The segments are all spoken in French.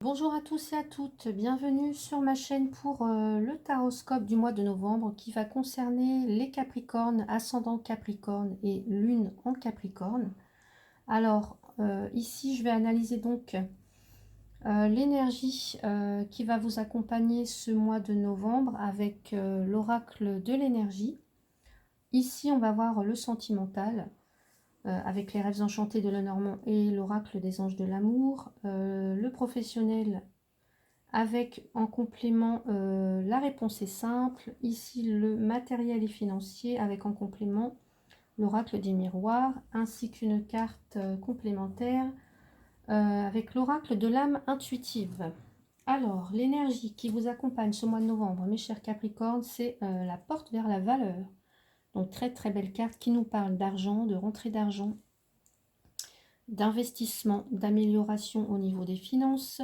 Bonjour à tous et à toutes, bienvenue sur ma chaîne pour le taroscope du mois de novembre qui va concerner les Capricornes, ascendant Capricorne et lune en Capricorne. Alors ici je vais analyser donc l'énergie qui va vous accompagner ce mois de novembre avec l'oracle de l'énergie. Ici on va voir le sentimental avec les rêves enchantés de Lenormand et l'oracle des anges de l'amour, le professionnel avec en complément la réponse est simple, ici le matériel et financier avec en complément l'oracle des miroirs ainsi qu'une carte complémentaire avec l'oracle de l'âme intuitive. Alors l'énergie qui vous accompagne ce mois de novembre mes chers Capricornes, c'est la porte vers la valeur. Donc très très belle carte qui nous parle d'argent, de rentrée d'argent, d'investissement, d'amélioration au niveau des finances,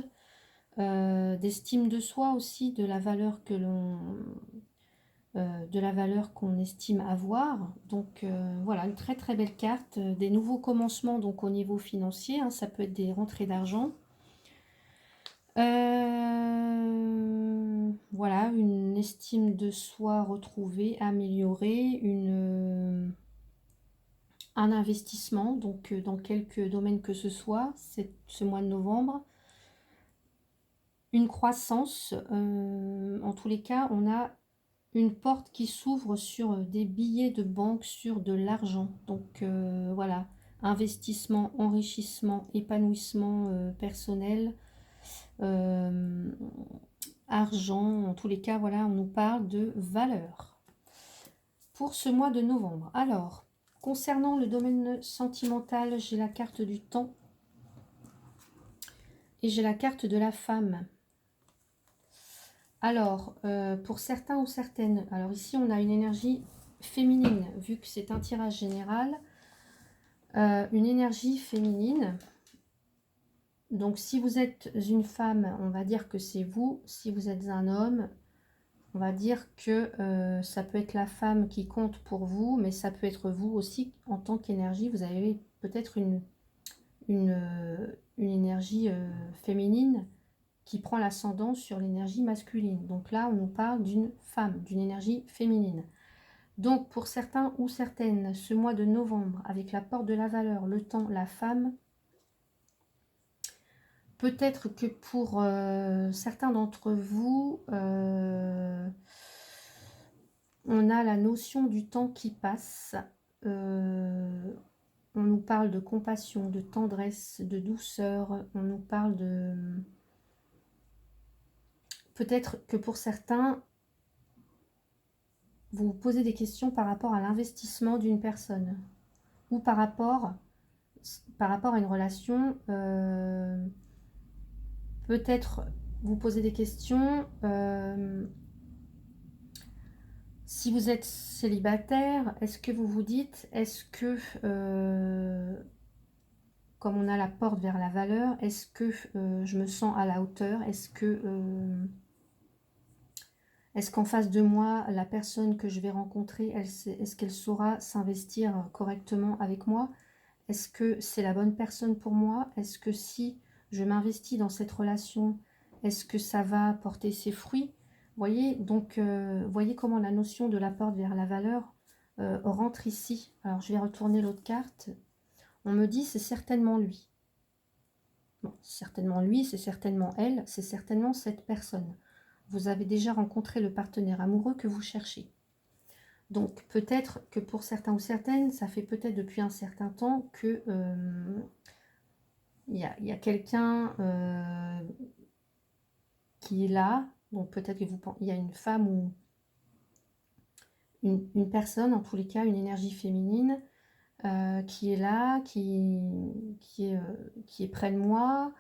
d'estime de soi aussi, de la valeur que l'on de la valeur qu'on estime avoir. Donc voilà, une très très belle carte, des nouveaux commencements donc au niveau financier, hein, ça peut être des rentrées d'argent. Voilà, une estime de soi retrouvée, améliorée, un investissement, donc dans quelques domaines que ce soit, ce mois de novembre. Une croissance, en tous les cas, on a une porte qui s'ouvre sur des billets de banque, sur de l'argent. Donc voilà, investissement, enrichissement, épanouissement personnel, euh, argent, en tous les cas, voilà, on nous parle de valeur. Pour ce mois de novembre, alors, concernant le domaine sentimental, j'ai la carte du temps et j'ai la carte de la femme. Alors, pour certains ou certaines, alors ici on a une énergie féminine, vu que c'est un tirage général, une énergie féminine. Donc si vous êtes une femme, on va dire que c'est vous. Si vous êtes un homme, on va dire que ça peut être la femme qui compte pour vous, mais ça peut être vous aussi en tant qu'énergie. Vous avez peut-être une énergie féminine qui prend l'ascendant sur l'énergie masculine. Donc là, on nous parle d'une femme, d'une énergie féminine. Donc pour certains ou certaines, ce mois de novembre, avec la porte de la valeur, le temps, la femme, peut-être que pour certains d'entre vous, on a la notion du temps qui passe. On nous parle de compassion, de tendresse, de douceur. On nous parle de... Peut-être que pour certains, vous vous posez des questions par rapport à l'investissement d'une personne ou par rapport à une relation. Peut-être vous posez des questions. Si vous êtes célibataire, est-ce que vous vous dites, est-ce que, comme on a la porte vers la valeur, est-ce que je me sens à la hauteur? Est-ce qu'en face de moi, la personne que je vais rencontrer, est-ce qu'elle saura s'investir correctement avec moi? Est-ce que c'est la bonne personne pour moi? Est-ce que si je m'investis dans cette relation, est-ce que ça va porter ses fruits? Voyez, donc, voyez comment la notion de la porte vers la valeur rentre ici. Alors, je vais retourner l'autre carte. On me dit, c'est certainement lui. Bon, certainement lui, c'est certainement elle, c'est certainement cette personne. Vous avez déjà rencontré le partenaire amoureux que vous cherchez. Donc, peut-être que pour certains ou certaines, ça fait peut-être depuis un certain temps que il y a quelqu'un qui est là. Donc, peut-être que il y a une femme ou une personne, en tous les cas, une énergie féminine qui est là, qui est près de moi.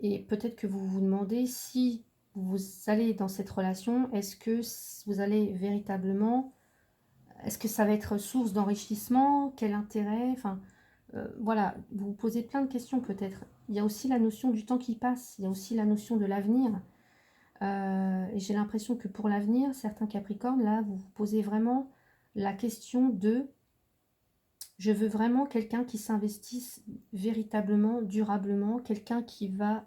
Et peut-être que vous vous demandez si vous allez dans cette relation, est-ce que vous allez véritablement... Est-ce que ça va être source d'enrichissement? Quel intérêt? Enfin, voilà, vous vous posez plein de questions peut-être. Il y a aussi la notion du temps qui passe, il y a aussi la notion de l'avenir. Et j'ai l'impression que pour l'avenir, certains Capricornes, là, vous vous posez vraiment la question de je veux vraiment quelqu'un qui s'investisse véritablement, durablement, quelqu'un qui va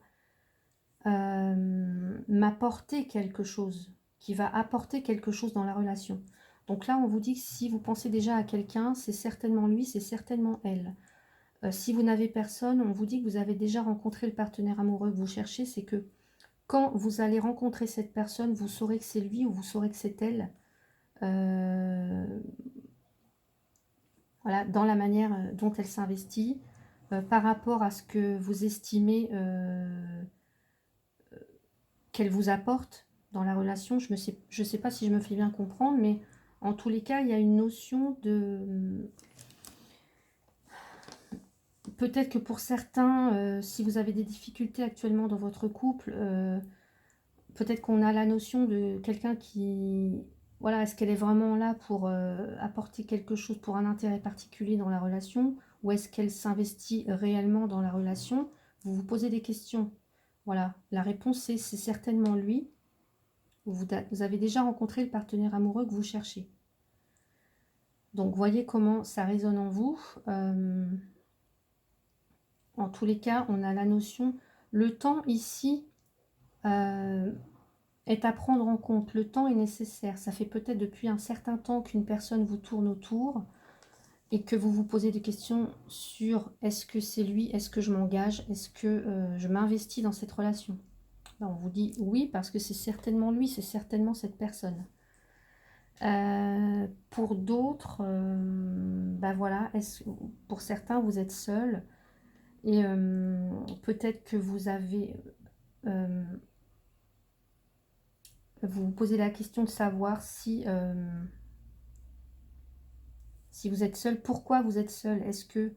m'apporter quelque chose, qui va apporter quelque chose dans la relation. Donc là, on vous dit que si vous pensez déjà à quelqu'un, c'est certainement lui, c'est certainement elle. Si vous n'avez personne, on vous dit que vous avez déjà rencontré le partenaire amoureux que vous cherchez. C'est que quand vous allez rencontrer cette personne, vous saurez que c'est lui ou vous saurez que c'est elle. Voilà, dans la manière dont elle s'investit, par rapport à ce que vous estimez qu'elle vous apporte dans la relation. Je ne sais pas si je me fais bien comprendre, mais en tous les cas, il y a une notion de... Peut-être que pour certains, si vous avez des difficultés actuellement dans votre couple, peut-être qu'on a la notion de quelqu'un qui... Voilà, est-ce qu'elle est vraiment là pour apporter quelque chose, pour un intérêt particulier dans la relation, ou est-ce qu'elle s'investit réellement dans la relation? Vous vous posez des questions. Voilà, la réponse c'est certainement lui. Vous avez déjà rencontré le partenaire amoureux que vous cherchez. Donc, voyez comment ça résonne en vous. En tous les cas, on a la notion... Le temps ici est à prendre en compte. Le temps est nécessaire. Ça fait peut-être depuis un certain temps qu'une personne vous tourne autour et que vous vous posez des questions sur est-ce que c'est lui, est-ce que je m'engage, est-ce que je m'investis dans cette relation. Là, on vous dit oui parce que c'est certainement lui, c'est certainement cette personne. Pour d'autres, bah voilà, pour certains, vous êtes seul et peut-être que vous avez... vous vous posez la question de savoir si vous êtes seul, pourquoi vous êtes seul. Est-ce que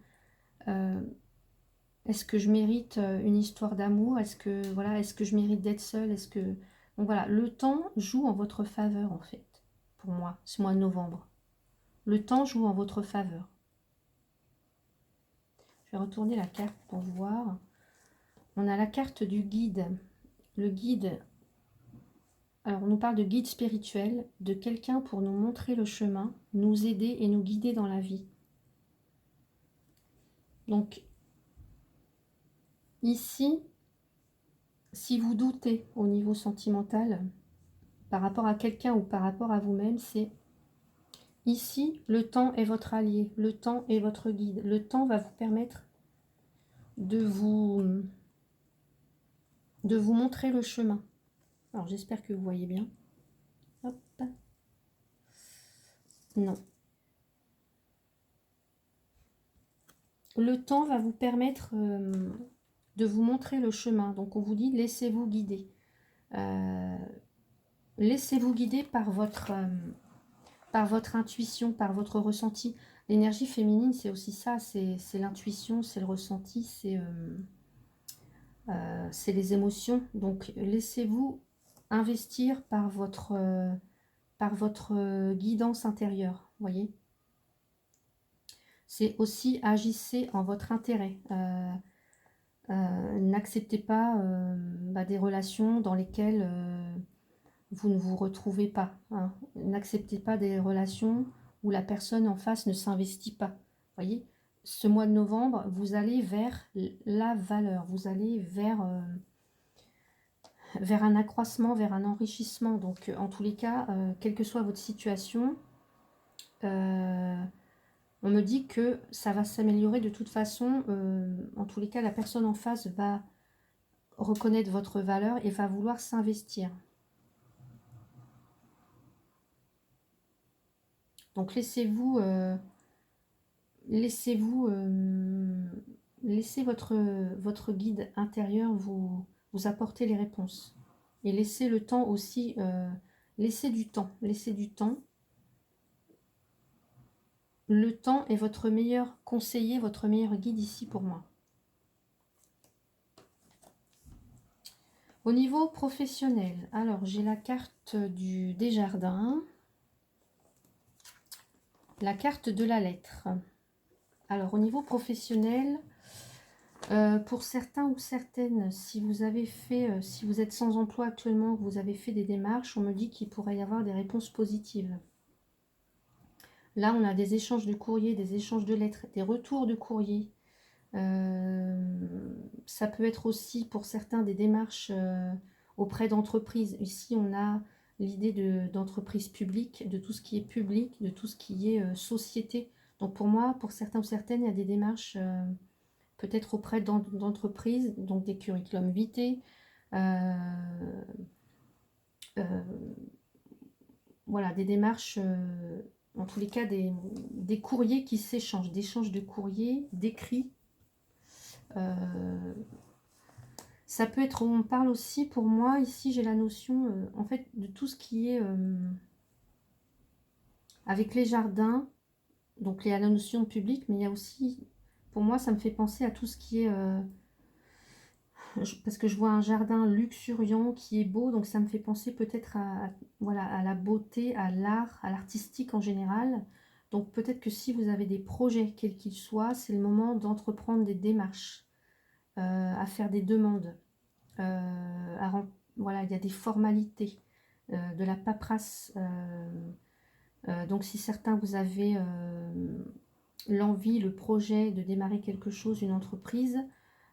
je mérite une histoire d'amour? Est-ce que je mérite d'être seule? Donc voilà, le temps joue en votre faveur en fait, pour moi, ce mois de novembre. Le temps joue en votre faveur. Je vais retourner la carte pour voir. On a la carte du guide. Le guide, alors on nous parle de guide spirituel, de quelqu'un pour nous montrer le chemin, nous aider et nous guider dans la vie. Donc, ici, si vous doutez au niveau sentimental, par rapport à quelqu'un ou par rapport à vous-même, c'est ici, le temps est votre allié, le temps est votre guide. Le temps va vous permettre de vous montrer le chemin. Alors, j'espère que vous voyez bien. Hop. Non. Le temps va vous permettre de vous montrer le chemin. Donc, on vous dit, laissez-vous guider. Laissez-vous guider par votre intuition, par votre ressenti. L'énergie féminine, c'est aussi ça, c'est l'intuition, c'est le ressenti, c'est les émotions. Donc, laissez-vous investir par votre guidance intérieure, voyez. C'est aussi agissez en votre intérêt. N'acceptez pas des relations dans lesquelles vous ne vous retrouvez pas. Hein. N'acceptez pas des relations où la personne en face ne s'investit pas. Voyez, ce mois de novembre, vous allez vers la valeur, vous allez vers un accroissement, vers un enrichissement. Donc, en tous les cas, quelle que soit votre situation, on me dit que ça va s'améliorer de toute façon. En tous les cas, la personne en face va reconnaître votre valeur et va vouloir s'investir. Donc laissez votre guide intérieur vous apporter les réponses. Et laissez le temps aussi, laissez du temps. Le temps est votre meilleur conseiller, votre meilleur guide ici pour moi. Au niveau professionnel, alors j'ai la carte du Desjardins. La carte de la lettre. Alors, au niveau professionnel, pour certains ou certaines, si vous avez fait, si vous êtes sans emploi actuellement, que vous avez fait des démarches, on me dit qu'il pourrait y avoir des réponses positives. Là, on a des échanges de courrier, des échanges de lettres, des retours de courrier. Ça peut être aussi pour certains des démarches auprès d'entreprises. Ici, on a l'idée d'entreprise publique, de tout ce qui est public, de tout ce qui est société. Donc pour moi, pour certains ou certaines, il y a des démarches peut-être auprès d'entreprises, donc des curriculum vitae, euh, euh, voilà, des démarches, en tous les cas, des courriers qui s'échangent, d'échanges de courriers, d'écrits. Ça peut être, on parle aussi, pour moi, ici j'ai la notion, en fait, de tout ce qui est avec les jardins, donc il y a la notion de public, mais il y a aussi, pour moi, ça me fait penser à tout ce qui est, parce que je vois un jardin luxuriant qui est beau, donc ça me fait penser peut-être voilà, à la beauté, à l'art, à l'artistique en général. Donc peut-être que si vous avez des projets, quels qu'ils soient, c'est le moment d'entreprendre des démarches, à faire des demandes. Voilà, il y a des formalités, de la paperasse. Donc si certains vous avez l'envie, le projet de démarrer quelque chose, une entreprise,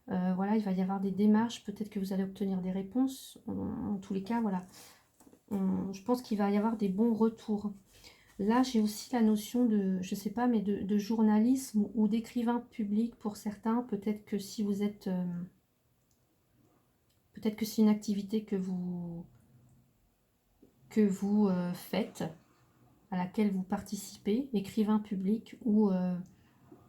voilà, il va y avoir des démarches, peut-être que vous allez obtenir des réponses. En tous les cas, voilà, je pense qu'il va y avoir des bons retours. Là, j'ai aussi la notion de, je sais pas, mais de journalisme ou d'écrivain public pour certains. Peut-être que si vous êtes, peut-être que c'est une activité que vous faites, à laquelle vous participez, écrivain public, ou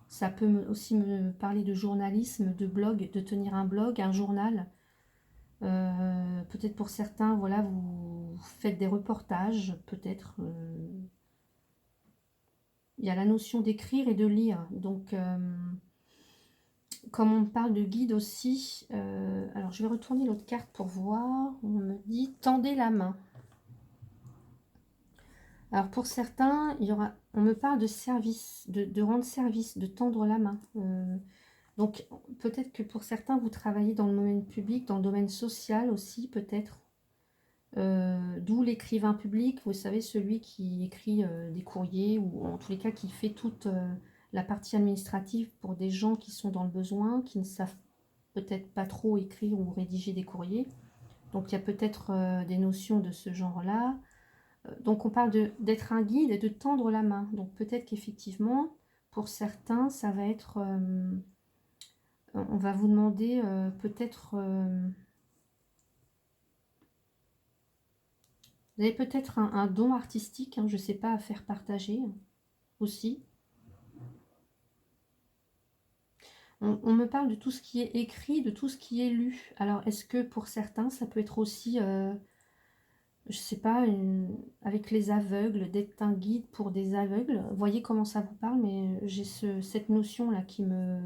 ça peut aussi me parler de journalisme, de blog, de tenir un blog, un journal. Peut-être pour certains, voilà, vous faites des reportages, peut-être. Il y a la notion d'écrire et de lire. Donc, comme on parle de guide aussi, alors je vais retourner l'autre carte pour voir. On me dit tendez la main. Alors pour certains, on me parle de service, de rendre service, de tendre la main. Donc peut-être que pour certains, vous travaillez dans le domaine public, dans le domaine social aussi, peut-être. D'où l'écrivain public, vous savez, celui qui écrit des courriers, ou en tous les cas qui fait toute la partie administrative pour des gens qui sont dans le besoin, qui ne savent peut-être pas trop écrire ou rédiger des courriers. Donc il y a peut-être des notions de ce genre-là. Donc on parle d'être un guide et de tendre la main. Donc peut-être qu'effectivement, pour certains, ça va être... on va vous demander peut-être... vous avez peut-être un don artistique, hein, je ne sais pas, à faire partager aussi. On me parle de tout ce qui est écrit, de tout ce qui est lu. Alors est-ce que pour certains, ça peut être aussi... je sais pas, avec les aveugles, d'être un guide pour des aveugles. Vous voyez comment ça vous parle, mais j'ai cette notion-là qui me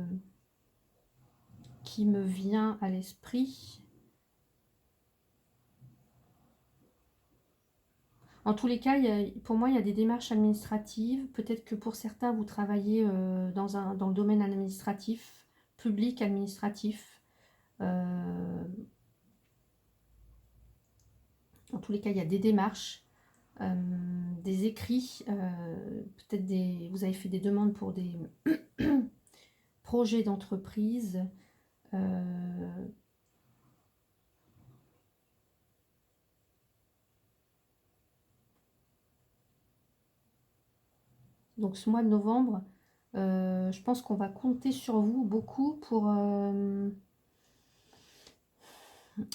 vient à l'esprit. En tous les cas, pour moi, il y a des démarches administratives. Peut-être que pour certains, vous travaillez dans le domaine administratif, public administratif. En tous les cas, il y a des démarches. Des écrits, peut-être vous avez fait des demandes pour des projets d'entreprise. Donc ce mois de novembre, je pense qu'on va compter sur vous beaucoup pour...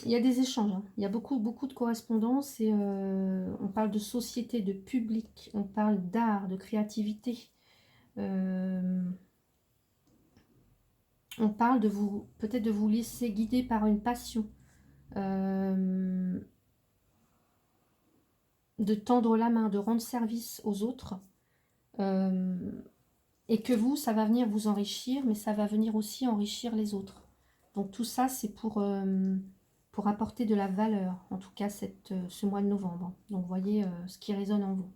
il y a des échanges, hein. Il y a beaucoup, beaucoup de correspondances et on parle de société, de public, on parle d'art, de créativité. On parle de vous, peut-être de vous laisser guider par une passion. De tendre la main, de rendre service aux autres. Et que vous, ça va venir vous enrichir, mais ça va venir aussi enrichir les autres. Donc tout ça, c'est pour apporter de la valeur, en tout cas ce mois de novembre. Donc voyez ce qui résonne en vous.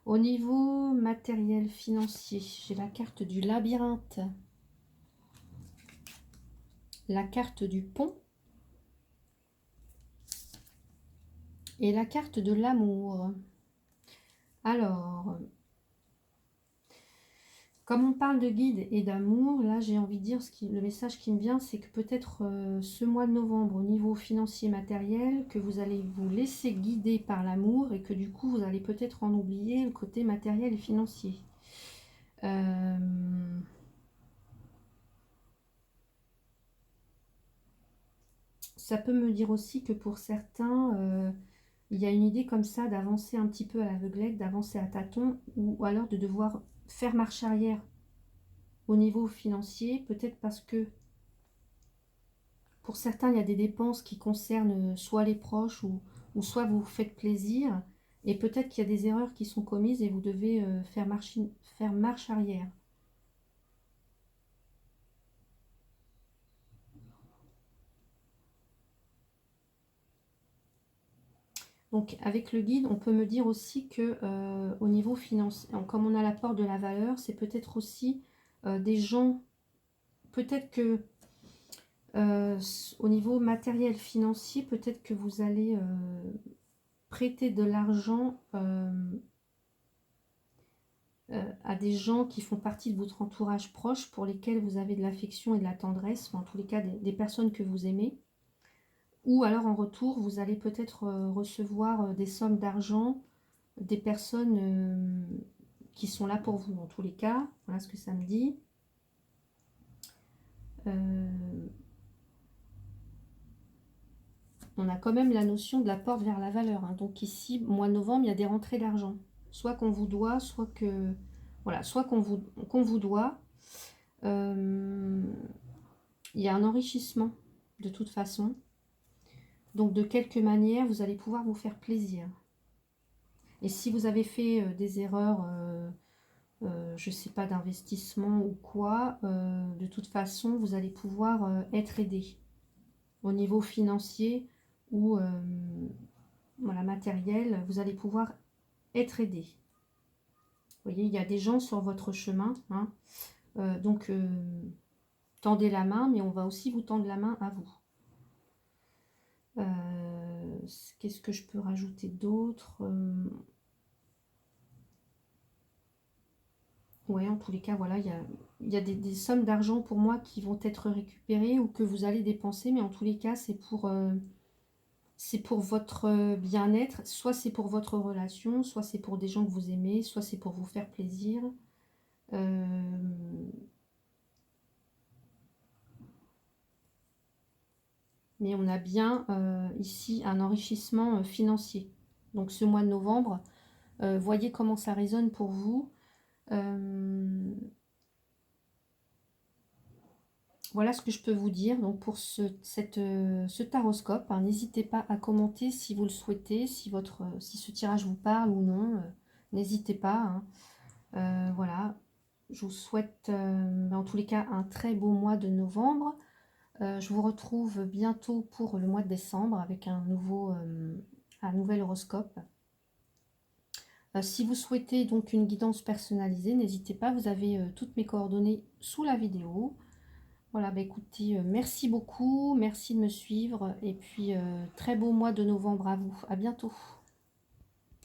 Au niveau matériel, financier, j'ai la carte du labyrinthe, la carte du pont et la carte de l'amour. Alors, Comme on parle de guide et d'amour, là j'ai envie de dire, le message qui me vient, c'est que peut-être ce mois de novembre, au niveau financier matériel, que vous allez vous laisser guider par l'amour et que du coup vous allez peut-être en oublier le côté matériel et financier. Ça peut me dire aussi que pour certains, il y a une idée comme ça d'avancer un petit peu à l'aveuglette, d'avancer à tâtons, ou alors de devoir faire marche arrière au niveau financier, peut-être parce que pour certains, il y a des dépenses qui concernent soit les proches ou soit vous vous faites plaisir, et peut-être qu'il y a des erreurs qui sont commises et vous devez faire marche arrière. Donc avec le guide, on peut me dire aussi que au niveau financier, comme on a l'apport de la valeur, c'est peut-être aussi des gens, peut-être que au niveau matériel financier, peut-être que vous allez prêter de l'argent à des gens qui font partie de votre entourage proche, pour lesquels vous avez de l'affection et de la tendresse, enfin, en tous les cas des personnes que vous aimez. Ou alors en retour, vous allez peut-être recevoir des sommes d'argent des personnes qui sont là pour vous. En tous les cas, voilà ce que ça me dit. On a quand même la notion de la porte vers la valeur, hein. Donc ici, mois de novembre, il y a des rentrées d'argent. Soit qu'on vous doit, soit que... Voilà, soit qu'on vous doit. Il y a un enrichissement de toute façon. Donc de quelque manière, vous allez pouvoir vous faire plaisir. Et si vous avez fait des erreurs, je ne sais pas, d'investissement ou quoi, de toute façon, vous allez pouvoir être aidé au niveau financier ou voilà, matériel, vous allez pouvoir être aidé. Vous voyez, il y a des gens sur votre chemin, hein, donc tendez la main, mais on va aussi vous tendre la main à vous. Qu'est-ce que je peux rajouter d'autre? Ouais, en tous les cas, voilà, il y a des sommes d'argent pour moi qui vont être récupérées ou que vous allez dépenser, mais en tous les cas, c'est pour votre bien-être, soit c'est pour votre relation, soit c'est pour des gens que vous aimez, soit c'est pour vous faire plaisir. Mais on a bien ici un enrichissement financier. Donc ce mois de novembre, voyez comment ça résonne pour vous. Voilà ce que je peux vous dire donc pour ce taroscope, hein. N'hésitez pas à commenter si vous le souhaitez, si ce tirage vous parle ou non. N'hésitez pas, hein. Voilà, je vous souhaite en tous les cas un très beau mois de novembre. Je vous retrouve bientôt pour le mois de décembre avec un nouvel horoscope. Si vous souhaitez donc une guidance personnalisée, n'hésitez pas, vous avez toutes mes coordonnées sous la vidéo. Voilà, bah écoutez, merci beaucoup, merci de me suivre et puis très beau mois de novembre à vous. À bientôt.